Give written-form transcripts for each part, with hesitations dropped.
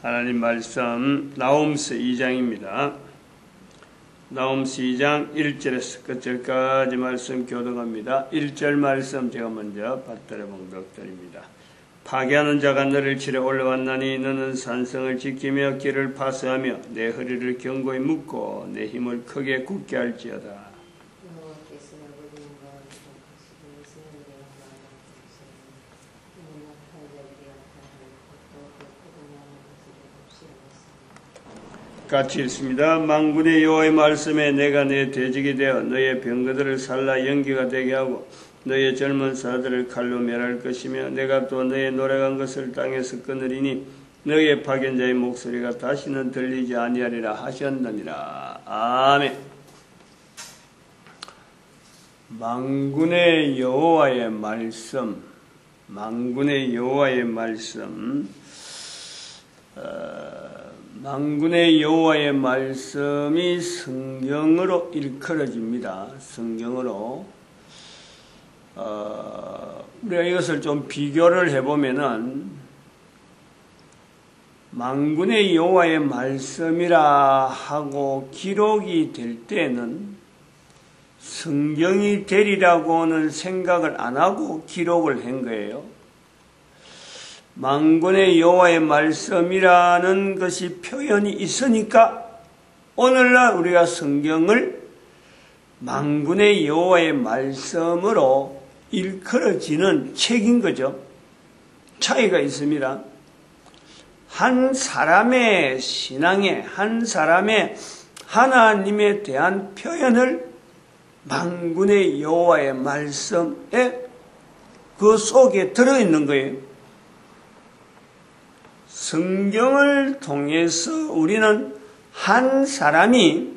하나님 말씀 나홈서 2장입니다. 나홈서 2장 1절에서 끝절까지 말씀 교독합니다. 1절 말씀 제가 먼저 받들어 봉독드립니다. 파괴하는 자가 너를 치러 올라왔나니 너는 산성을 지키며 길을 파수하며 내 허리를 견고히 묶고 내 힘을 크게 굳게 할지어다. 같이 읽습니다. 만군의 여호와의 말씀에 내가 내 대적이 되어 너의 병거들을 살라 연기가 되게 하고 너의 젊은 사들을 칼로 멸할 것이며 내가 또 너의 노래간 것을 땅에서 끊으리니 너의 파견자의 목소리가 다시는 들리지 아니하리라 하셨느니라. 아멘. 만군의 여호와의 말씀, 만군의 여호와의 말씀, 만군의 여호와의 말씀이 성경으로 일컬어집니다. 성경으로 우리가 이것을 좀 비교를 해보면은 만군의 여호와의 말씀이라 하고 기록이 될 때는 성경이 되리라고는 생각을 안 하고 기록을 한 거예요. 만군의 여호와의 말씀이라는 것이 표현이 있으니까 오늘날 우리가 성경을 만군의 여호와의 말씀으로 일컬어지는 책인 거죠. 차이가 있습니다. 한 사람의 신앙에, 한 사람의 하나님에 대한 표현을 만군의 여호와의 말씀에 그 속에 들어있는 거예요. 성경을 통해서 우리는 한 사람이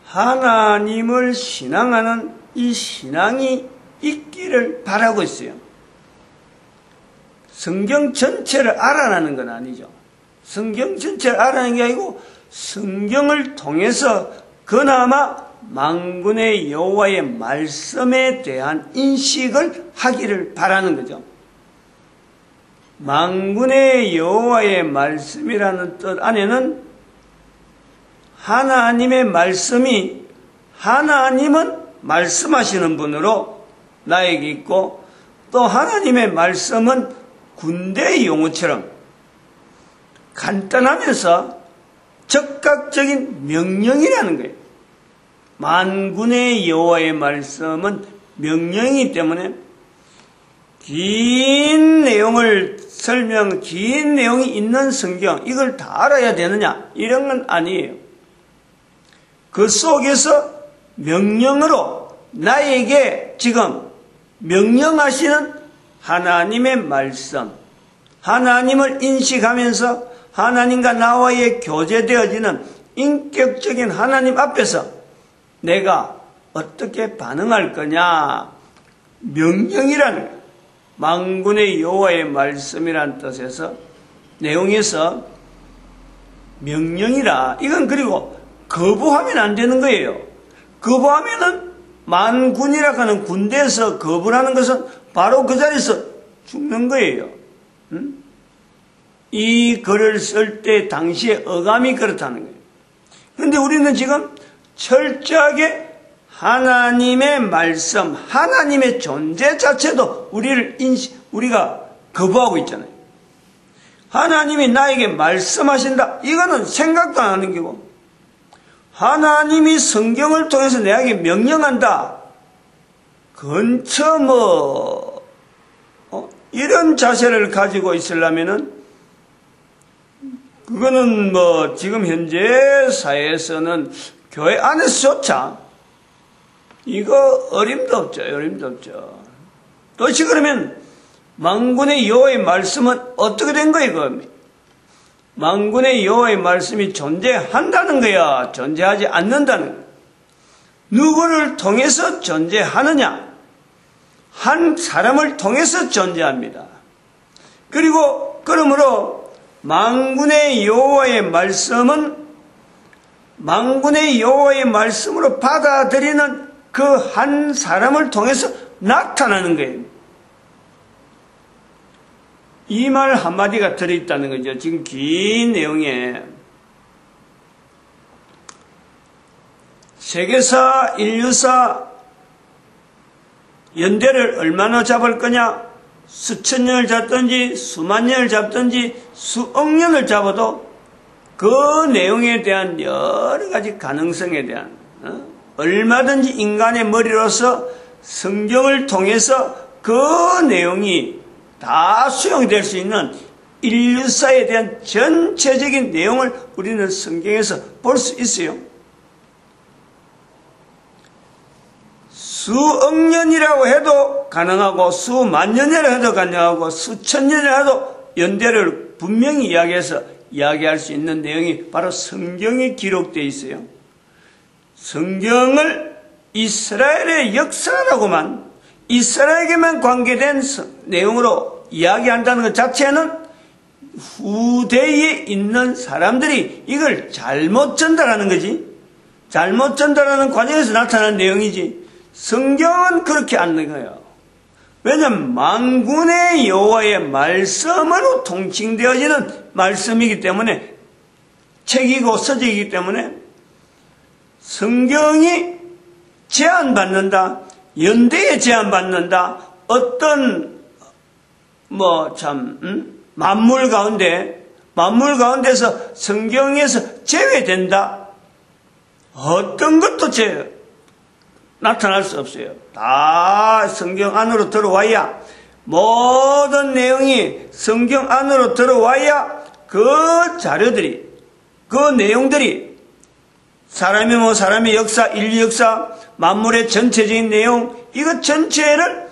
하나님을 신앙하는 이 신앙이 있기를 바라고 있어요. 성경 전체를 알아내는 건 아니죠. 성경 전체를 알아내는 게 아니고 성경을 통해서 그나마 만군의 여호와의 말씀에 대한 인식을 하기를 바라는 거죠. 만군의 여호와의 말씀이라는 뜻 안에는 하나님의 말씀이 하나님은 말씀하시는 분으로 나에게 있고 또 하나님의 말씀은 군대의 용어처럼 간단하면서 적극적인 명령이라는 거예요. 만군의 여호와의 말씀은 명령이기 때문에 긴 내용이 있는 성경, 이걸 다 알아야 되느냐? 이런 건 아니에요. 그 속에서 명령으로 나에게 지금 명령하시는 하나님의 말씀, 하나님을 인식하면서 하나님과 나와의 교제되어지는 인격적인 하나님 앞에서 내가 어떻게 반응할 거냐? 명령이라는 거예요. 만군의 여호와의 말씀이라는 뜻에서 내용에서 명령이라. 이건 그리고 거부하면 안 되는 거예요. 거부하면은 만군이라 하는 군대에서 거부하는 것은 바로 그 자리에서 죽는 거예요. 이 글을 쓸 때 당시에 어감이 그렇다는 거예요. 그런데 우리는 지금 철저하게 하나님의 말씀, 하나님의 존재 자체도 우리가 거부하고 있잖아요. 하나님이 나에게 말씀하신다. 이거는 생각도 안 하는 거고, 하나님이 성경을 통해서 내게 명령한다. 근처 이런 자세를 가지고 있으려면은 그거는 지금 현재 사회에서는 교회 안에서조차 이거 어림도 없죠. 도대체 그러면 만군의 여호와의 말씀은 어떻게 된 거예요? 만군의 여호와의 말씀이 존재한다는 거야? 존재하지 않는다는 거야? 누구를 통해서 존재하느냐? 한 사람을 통해서 존재합니다. 그리고 그러므로 만군의 여호와의 말씀은 만군의 여호와의 말씀으로 받아들이는 그 한 사람을 통해서 나타나는 거예요. 이 말 한마디가 들어있다는 거죠. 지금 긴 내용에 세계사, 인류사 연대를 얼마나 잡을 거냐? 수천 년을 잡든지 수만 년을 잡든지 수억 년을 잡아도 그 내용에 대한 여러 가지 가능성에 대한 얼마든지 인간의 머리로서 성경을 통해서 그 내용이 다 수용될 수 있는 인류사에 대한 전체적인 내용을 우리는 성경에서 볼 수 있어요. 수억 년이라고 해도 가능하고 수만 년이라고 해도 가능하고 수천 년이라고 해도 연대를 분명히 이야기할 수 있는 내용이 바로 성경에 기록되어 있어요. 성경을 이스라엘의 역사라고만 이스라엘에게만 관계된 내용으로 이야기한다는 것 자체는 후대에 있는 사람들이 이걸 잘못 전달하는 거지. 잘못 전달하는 과정에서 나타난 내용이지. 성경은 그렇게 않는 거예요. 왜냐하면 만군의 여호와의 말씀으로 통칭되어지는 말씀이기 때문에 책이고 서적이기 때문에 성경이 제한받는다. 연대에 제한받는다. 어떤 만물 가운데서 성경에서 제외된다. 어떤 것도 나타날 수 없어요. 다 성경 안으로 들어와야 모든 내용이 성경 안으로 들어와야 그 자료들이 그 내용들이 사람의 역사, 인류 역사, 만물의 전체적인 내용 이것 전체를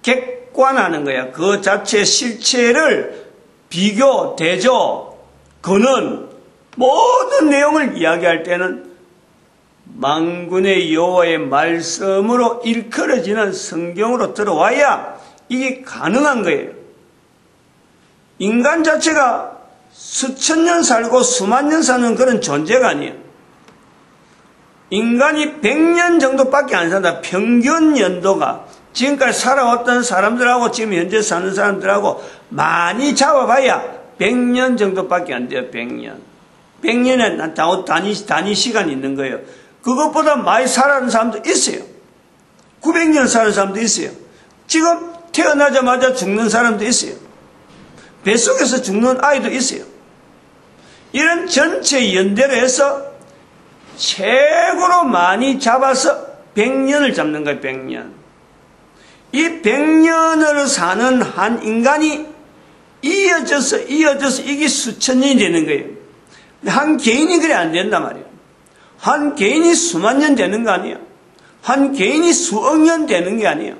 객관하는 거야. 그 자체의 실체를 비교, 대조, 근원 모든 내용을 이야기할 때는 만군의 여호와의 말씀으로 일컬어지는 성경으로 들어와야 이게 가능한 거예요. 인간 자체가 수천 년 살고 수만 년 사는 그런 존재가 아니에요. 인간이 100년 정도밖에 안 산다. 평균 연도가 지금까지 살아왔던 사람들하고 지금 현재 사는 사람들하고 많이 잡아봐야 100년 정도밖에 안 돼요. 100년. 100년에 단위 시간이 있는 거예요. 그것보다 많이 살아는 사람도 있어요. 900년 사는 사람도 있어요. 지금 태어나자마자 죽는 사람도 있어요. 뱃속에서 죽는 아이도 있어요. 이런 전체 연대로 해서 최고로 많이 잡아서 100년을 잡는 거예요. 100년. 이 100년을 사는 한 인간이 이어져서 이게 수천 년이 되는 거예요. 한 개인이 그래 안 된단 말이에요. 한 개인이 수만 년 되는 거 아니에요. 한 개인이 수억 년 되는 게 아니에요.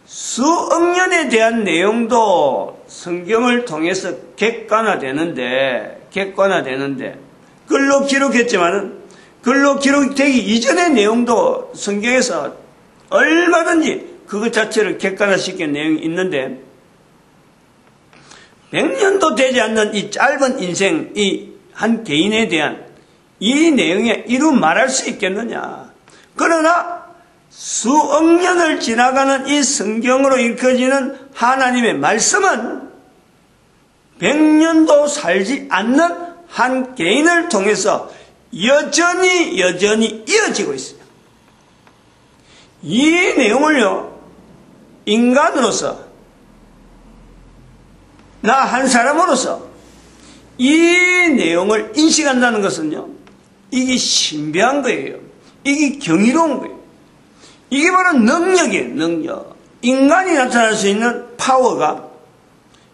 수억 년에 대한 내용도 성경을 통해서 객관화되는데 글로 기록했지만은 글로 기록되기 이전의 내용도 성경에서 얼마든지 그것 자체를 객관화시킨 내용이 있는데 100년도 되지 않는 이 짧은 인생, 이 한 개인에 대한 이 내용에 이루 말할 수 있겠느냐. 그러나 수억 년을 지나가는 이 성경으로 일컬어지는 하나님의 말씀은 100년도 살지 않는 한 개인을 통해서 여전히 이어지고 있어요. 이 내용을요, 인간으로서, 나 한 사람으로서 이 내용을 인식한다는 것은요, 이게 신비한 거예요. 이게 경이로운 거예요. 이게 바로 능력이에요, 능력. 인간이 나타날 수 있는 파워가,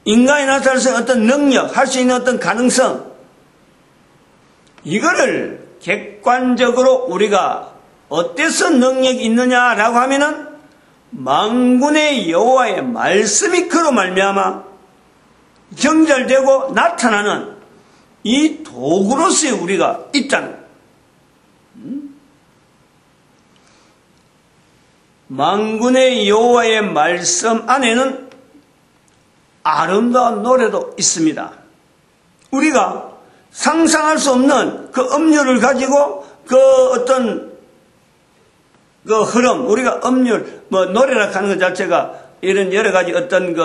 인간이 나타날 수 있는 어떤 능력, 할 수 있는 어떤 가능성, 이거를 객관적으로 우리가 어때서 능력이 있느냐라고 하면은 만군의 여호와의 말씀이 그로 말미암아 경절되고 나타나는 이 도구로서의 우리가 있다는 거예요. 만군의 여호와의 말씀 안에는 아름다운 노래도 있습니다. 우리가 상상할 수 없는 그 음률을 가지고 그 어떤 그 흐름, 우리가 음률, 노래라 하는 것 자체가 이런 여러 가지 어떤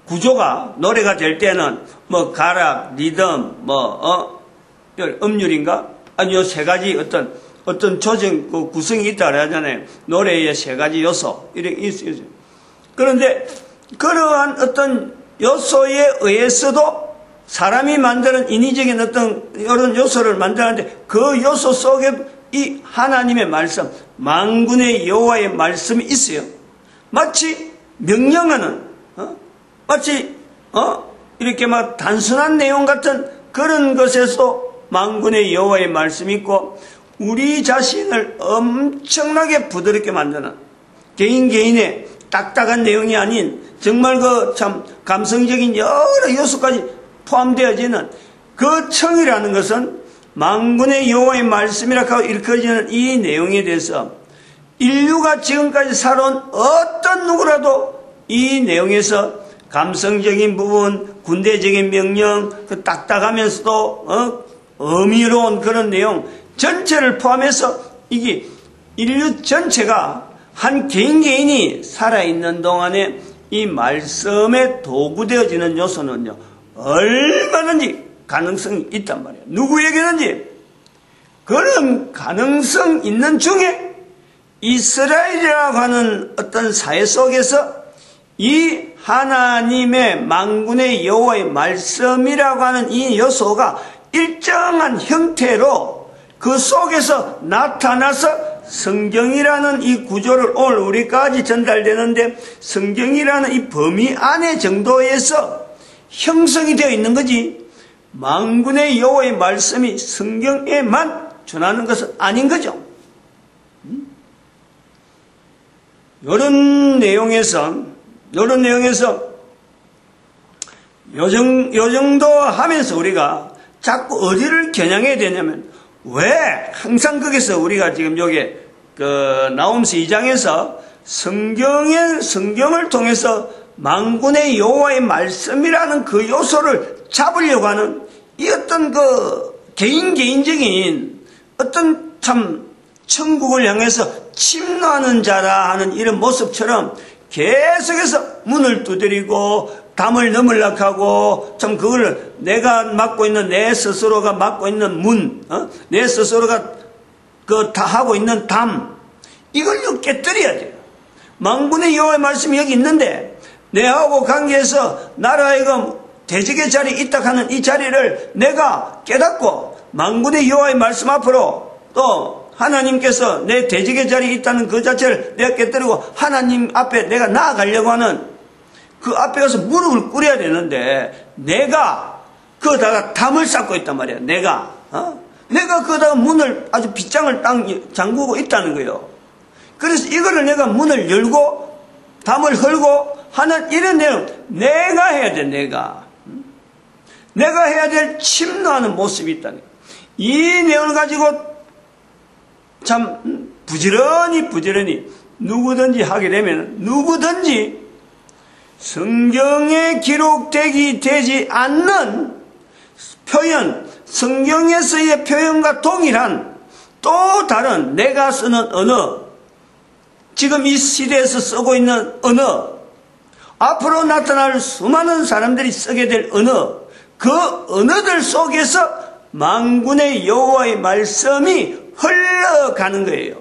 구조가 노래가 될 때는 뭐 가락, 리듬, 음률인가? 아니 요 세 가지 어떤 조정 구성이 있다 그러잖아요. 노래의 세 가지 요소 이렇게 있어요. 그런데 그러한 어떤 요소에 의해서도 사람이 만드는 인위적인 어떤 이런 요소를 만드는데 그 요소 속에 이 하나님의 말씀, 만군의 여호와의 말씀이 있어요. 마치 명령하는, 마치 이렇게 막 단순한 내용 같은 그런 것에서 만군의 여호와의 말씀이 있고 우리 자신을 엄청나게 부드럽게 만드는 개인의 딱딱한 내용이 아닌 정말 참 감성적인 여러 요소까지 포함되어지는 그 청이라는 것은 만군의 여호와의 말씀이라고 일컬어지는 이 내용에 대해서 인류가 지금까지 살아온 어떤 누구라도 이 내용에서 감성적인 부분, 군대적인 명령, 그 딱딱하면서도 의미로운 그런 내용 전체를 포함해서 이게 인류 전체가 한 개인이 살아있는 동안에 이 말씀에 도구되어지는 요소는요 얼마든지 가능성이 있단 말이에요. 누구에게는지 그런 가능성 있는 중에 이스라엘이라고 하는 어떤 사회 속에서 이 하나님의 만군의 여호와의 말씀이라고 하는 이 요소가 일정한 형태로 그 속에서 나타나서 성경이라는 이 구조를 오늘 우리까지 전달되는데 성경이라는 이 범위 안에 정도에서 형성이 되어 있는 거지 만군의 여호와의 말씀이 성경에만 전하는 것은 아닌 거죠. 이런 내용에서 요 정도 하면서 우리가 자꾸 어디를 겨냥해야 되냐면 왜 항상 거기서 우리가 지금 여기 나홈스 2장에서 성경을 통해서 만군의 여호와의 말씀이라는 그 요소를 잡으려고 하는 이 어떤 개인적인 어떤 참 천국을 향해서 침노하는 자라 하는 이런 모습처럼 계속해서 문을 두드리고 담을 넘으려고 하고 참 그걸 내가 맡고 있는 내 스스로가 맡고 있는 문, 내 스스로가 다 하고 있는 담 이걸 깨뜨려야 돼요. 만군의 여호와의 말씀이 여기 있는데 내하고 관계에서 나로 하여금 대적의 자리에 있다 하는 이 자리를 내가 깨닫고 만군의 여호와의 말씀 앞으로 또 하나님께서 내 대적의 자리에 있다는 그 자체를 내가 깨뜨리고 하나님 앞에 내가 나아가려고 하는 그 앞에 가서 무릎을 꿇어야 되는데 내가 거기다가 담을 쌓고 있단 말이야. 내가 거기다가 문을 아주 빗장을 잠그고 있다는 거예요. 그래서 이거를 내가 문을 열고 담을 헐고 하는 이런 내용 내가 해야 돼. 내가 해야 될 침노하는 모습이 있다는 거예요. 이 내용을 가지고 참 부지런히 누구든지 하게 되면 누구든지 성경에 되지 않는 표현, 성경에서의 표현과 동일한 또 다른 내가 쓰는 언어, 지금 이 시대에서 쓰고 있는 언어, 앞으로 나타날 수많은 사람들이 쓰게 될 언어, 그 언어들 속에서 만군의 여호와의 말씀이 흘러가는 거예요.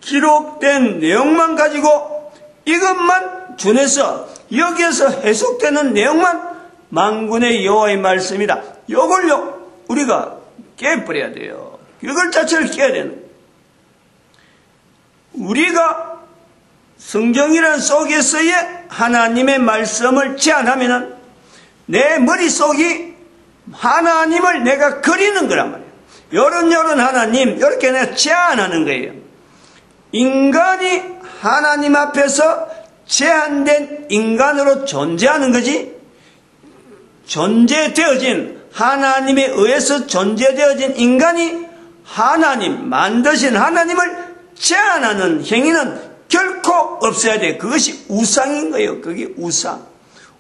기록된 내용만 가지고 이것만 준해서 여기에서 해석되는 내용만 만군의 여호와의 말씀이다. 이걸요 우리가 깨버려야 돼요. 이걸 자체를 깨야 되는 거예요. 우리가 성경이란 속에서의 하나님의 말씀을 제안하면은 내 머릿속이 하나님을 내가 그리는 거란 말이에요. 요런 하나님 이렇게 내가 제안하는 거예요. 인간이 하나님 앞에서 제한된 인간으로 존재하는 거지 존재되어진 하나님에 의해서 존재되어진 인간이 하나님 만드신 하나님을 제한하는 행위는 결코 없어야 돼. 그것이 우상인 거예요. 그게 우상.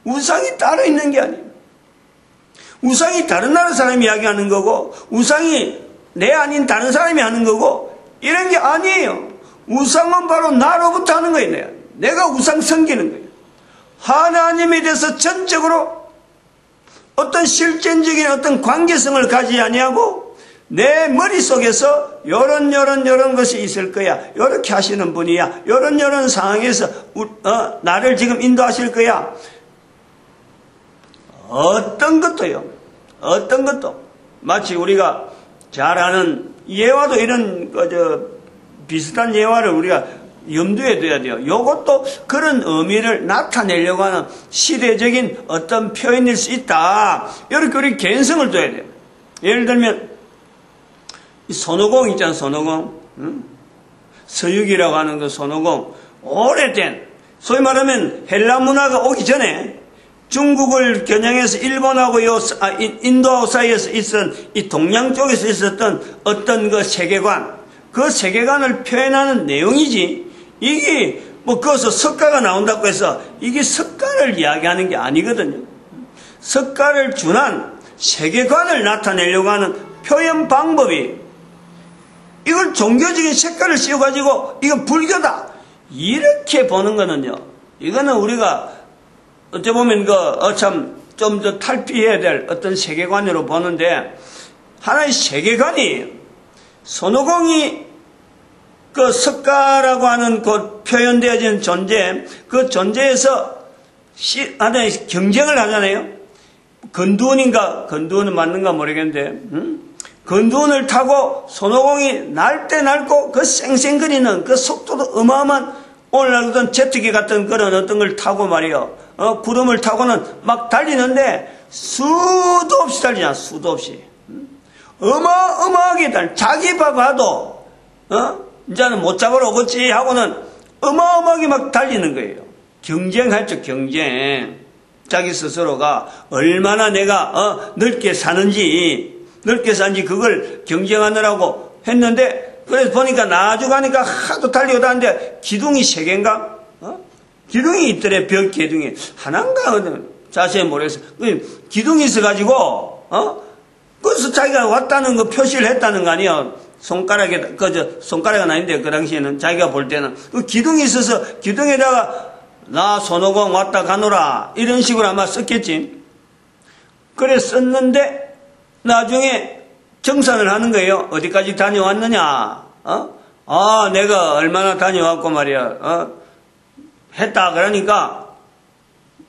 우상이 따로 있는 게 아니에요. 우상이 다른 나라 사람이 이야기하는 거고 우상이 내 아닌 다른 사람이 하는 거고 이런 게 아니에요. 우상은 바로 나로부터 하는 거예요. 내가 우상 섬기는 거예요. 하나님에 대해서 전적으로 어떤 실존적인 어떤 관계성을 가지지 아니하고 내 머릿속에서 요런 것이 있을 거야. 요렇게 하시는 분이야. 요런 상황에서 나를 지금 인도하실 거야. 어떤 것도요. 어떤 것도 마치 우리가 잘 아는 예화도 이런 비슷한 예화를 우리가 염두에 둬야 돼요. 이것도 그런 의미를 나타내려고 하는 시대적인 어떤 표현일 수 있다. 이렇게 우리 개인성을 둬야 돼요. 예를 들면 이 손오공 있잖아. 손오공. 응? 서유기라고 하는 그 손오공. 오래된 소위 말하면 헬라 문화가 오기 전에 중국을 겨냥해서 일본하고 인도하고 사이에서 있었던 이 동양 쪽에서 있었던 어떤 그 세계관, 그 세계관을 표현하는 내용이지, 이게 거기서 석가가 나온다고 해서 이게 석가를 이야기하는 게 아니거든요. 석가를 준한 세계관을 나타내려고 하는 표현 방법이, 이걸 종교적인 색깔을 씌워가지고 이건 불교다 이렇게 보는 거는요, 이거는 우리가 어찌 보면 좀 더 탈피해야 될 어떤 세계관으로 보는데, 하나의 세계관이 손오공이 그 석가라고 하는 그 표현되어진 존재, 그 존재에서 하나의 경쟁을 하잖아요. 건두운은 맞는가 모르겠는데, 건두운을 타고 손오공이 날 때 날고 그 쌩쌩거리는 그 속도도 어마어마한, 오늘날 어떤 제트기 같은 그런 어떤 걸 타고 말이요. 구름을 타고는 막 달리는데 수도 없이 달리잖아. 수도 없이. 어마어마하게 자기 봐도, 이제는 못 잡으러 오겠지 하고는 어마어마하게 막 달리는 거예요. 경쟁했죠, 경쟁. 자기 스스로가 얼마나 내가, 넓게 사는지 그걸 경쟁하느라고 했는데, 그래서 보니까 나중가니까 하도 달리고 다니는데 기둥이 3개인가? 기둥이 있더래. 벽 기둥이 하나인가? 자세히 모르겠어. 기둥이 있어가지고 그래서 자기가 왔다는 거 표시를 했다는 거 아니야. 손가락에 손가락은 아닌데 그 당시에는 자기가 볼 때는 그 기둥이 있어서 기둥에다가 나 손오공 왔다 가노라 이런 식으로 아마 썼겠지. 그래 썼는데 나중에 정산을 하는 거예요. 어디까지 다녀왔느냐? 내가 얼마나 다녀왔고 말이야. 했다. 그러니까,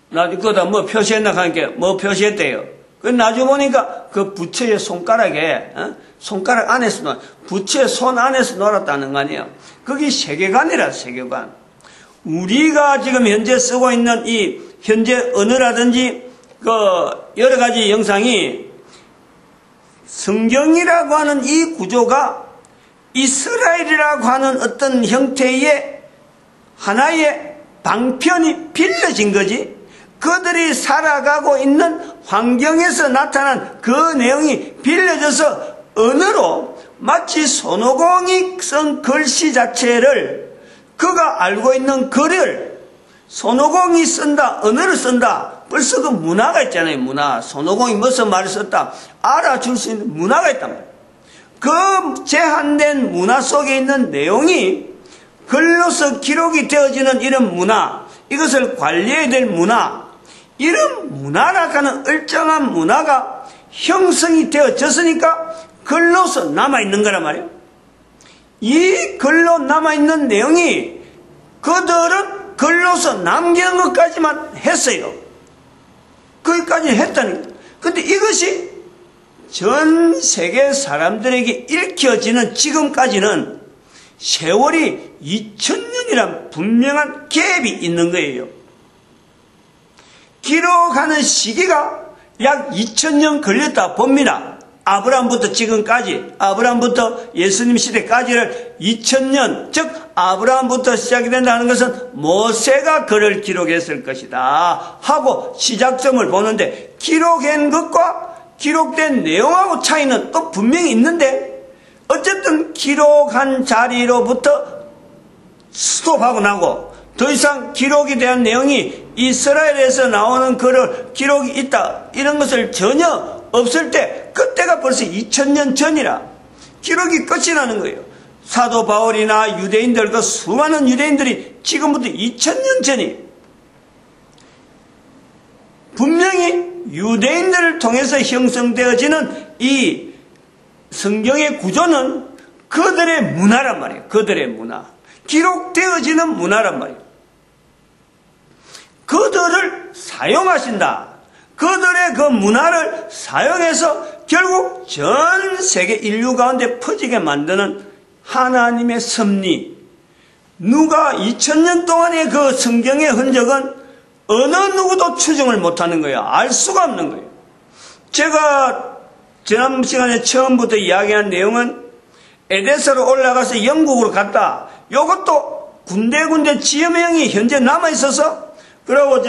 나중에 그거다 뭐 표시했나 하니까 뭐 표시했대요. 그 나중에 보니까 그 부처의 손가락에, 손가락 안에서 부처의 손 안에서 놀았다는 거 아니에요. 그게 세계관이라, 세계관. 우리가 지금 현재 쓰고 있는 이 현재 언어라든지 그 여러 가지 영상이 성경이라고 하는 이 구조가 이스라엘이라고 하는 어떤 형태의 하나의 방편이 빌려진 거지, 그들이 살아가고 있는 환경에서 나타난 그 내용이 빌려져서 언어로 마치 손오공이 쓴 글씨 자체를 그가 알고 있는 글을 손오공이 쓴다, 언어를 쓴다. 벌써 그 문화가 있잖아요. 문화. 손오공이 무슨 말을 썼다 알아줄 수 있는 문화가 있단 말이에요. 그 제한된 문화 속에 있는 내용이 글로서 기록이 되어지는 이런 문화, 이것을 관리해야 될 문화, 이런 문화라고 하는 일정한 문화가 형성이 되어졌으니까 글로서 남아있는 거란 말이에요. 이 글로 남아있는 내용이 그들은 글로서 남기는 것까지만 했어요. 거기까지 했다는 거예요. 근데 이것이 전 세계 사람들에게 읽혀지는 지금까지는 세월이 2000년이란 분명한 갭이 있는 거예요. 기록하는 시기가 약 2000년 걸렸다 봅니다. 아브라함부터 지금까지, 아브라함부터 예수님 시대까지를 2000년, 즉 아브라함부터 시작이 된다는 것은 모세가 글을 기록했을 것이다 하고 시작점을 보는데, 기록한 것과 기록된 내용하고 차이는 또 분명히 있는데, 어쨌든 기록한 자리로부터 스톱하고 나고 더 이상 기록에 대한 내용이 이스라엘에서 나오는 글을 기록이 있다 이런 것을 전혀 없을 때, 그때가 벌써 2000년 전이라 기록이 끝이 나는 거예요. 사도 바울이나 유대인들, 그 수많은 유대인들이 지금부터 2000년 전이 분명히 유대인들을 통해서 형성되어지는 이 성경의 구조는 그들의 문화란 말이에요. 그들의 문화. 기록되어지는 문화란 말이에요. 그들을 사용하신다. 그들의 그 문화를 사용해서 결국 전 세계 인류 가운데 퍼지게 만드는 하나님의 섭리. 누가 2000년 동안의 그 성경의 흔적은 어느 누구도 추정을 못하는 거예요. 알 수가 없는 거예요. 제가 지난 시간에 처음부터 이야기한 내용은 에데사로 올라가서 영국으로 갔다. 이것도 군데군데 지어명이 현재 남아있어서 그리고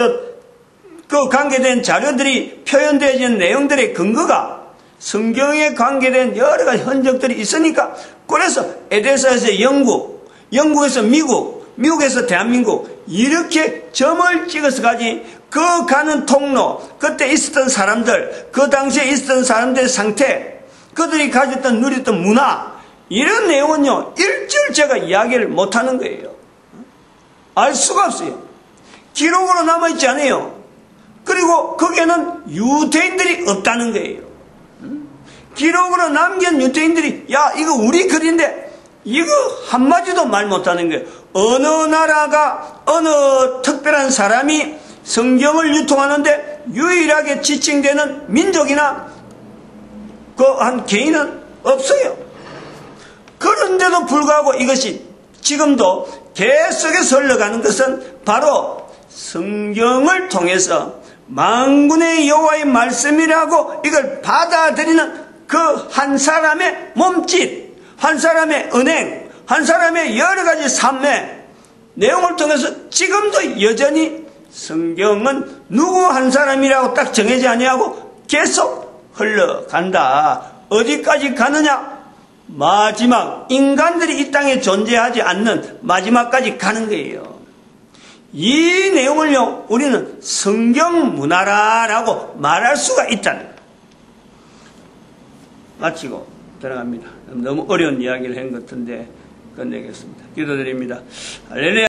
그 관계된 자료들이 표현되어진 내용들의 근거가 성경에 관계된 여러 가지 흔적들이 있으니까 그래서 에데사에서 영국, 영국에서 미국, 미국에서 대한민국 이렇게 점을 찍어서 가지 그 가는 통로, 그때 있었던 사람들, 그 당시에 있었던 사람들의 상태, 그들이 가졌던 누렸던 문화 이런 내용은요 일절 제가 이야기를 못하는 거예요. 알 수가 없어요. 기록으로 남아있지 않아요. 그리고 거기에는 유대인들이 없다는 거예요. 기록으로 남긴 유대인들이 야 이거 우리 글인데 이거 한마디도 말 못하는 거예요. 어느 나라가 어느 특별한 사람이 성경을 유통하는데 유일하게 지칭되는 민족이나 그 한 개인은 없어요. 그런데도 불구하고 이것이 지금도 계속해서 흘러가는 것은 바로 성경을 통해서 만군의 여호와의 말씀이라고 이걸 받아들이는 그 한 사람의 몸짓, 한 사람의 은행, 한 사람의 여러 가지 삶의 내용을 통해서 지금도 여전히 성경은 누구 한 사람이라고 딱 정해지 아니하고 계속 흘러간다. 어디까지 가느냐? 마지막 인간들이 이 땅에 존재하지 않는 마지막까지 가는 거예요. 이 내용을요 우리는 성경 문화라고 말할 수가 있다는 거예요. 마치고 들어갑니다. 너무 어려운 이야기를 한 것 같은데 끝내겠습니다. 기도드립니다. 할렐루야.